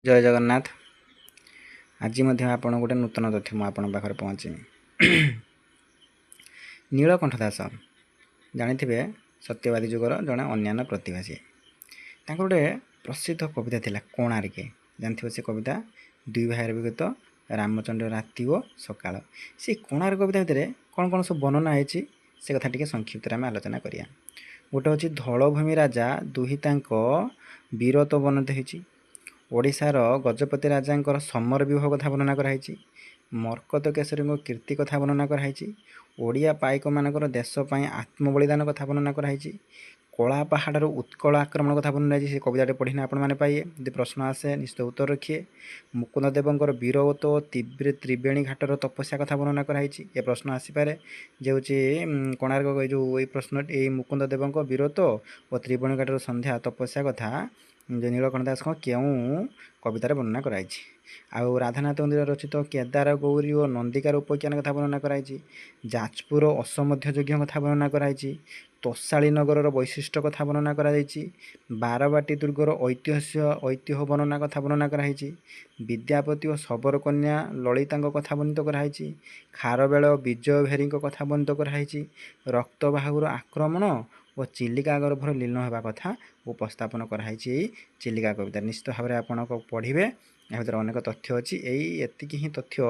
जय जगन्नाथ। आज आपण गोटे नूतन तथ्य मुझे पाखे पहुँची। नीलकंठ दास जानी सत्यवादी जुगर जड़े अन्यान्य प्रतिभा सी गोटे प्रसिद्ध कविता थिला कोणार्के जानते से कविता दुई भाई विगत रामचंद्र राति और सकाळ से कोणार्क कविता भितर कौन कौन सब वर्णना होती से कथा टी संक्षिप्त में आलोचना करिया। गोटे हूँ धौलभूमि राजा दुहिता वीरत्व वर्णित होती। ओडिशार गजपति राजा समर विवाह कथा वर्णना कराई। मर्कत केशरी कीर्ति कथा वर्णना कराई। ओडिया पाइक मानकर देशपाई आत्मबलिदान कथा वर्णना कराई। कला पहाड़ उत्कल आक्रमण कथा वर्णना से कविता पढ़ी आपण मैंने पाइए। यदि प्रश्न आसे निश्चित उत्तर रखिए। मुकुंद देवर वीरत्व तीव्र त्रिवेणी घाटर तपस्या कथा वर्णना कराई। ये प्रश्न आसीपे जो कोणार्क जो ये प्रश्न ये मुकुंद देवर वीरत्व और त्रिवेणी घाटर संध्या तपस्या कथा जो नीलकंठ दास क्यों कवितार वर्णना कराई। आउ राधानाथ मंदिर रचित केदार गौरी और नंदिकार उपाख्यान कथा वर्णना कराई। जाजपुर असमध्य यज्ञ कथा वर्णना कराई। तोशाली नगर वैशिष्ट्य कथा वर्णना कराई। बारवाटी दुर्गर ऐतिह्य वर्णना कथा वर्णना कराई। विद्यापति और सबरकन्या ललिता कथा वर्णित कराई। खारवेल विजय भेरी कथा वर्णित कराई। रक्तबाहुर आक्रमण और चिलिका गर्भर लीन होगा कथा उपस्थापन कराई। चिलिका कविता निश्चित भाव में आपको पढ़े या भर अनेक तथ्य अच्छी एतिक ही तथ्य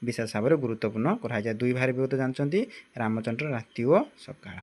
विशेष भाव में गुरुत्वपूर्ण कराई। दुई भाई विगत जानते रामचंद्र राति और सकाळ।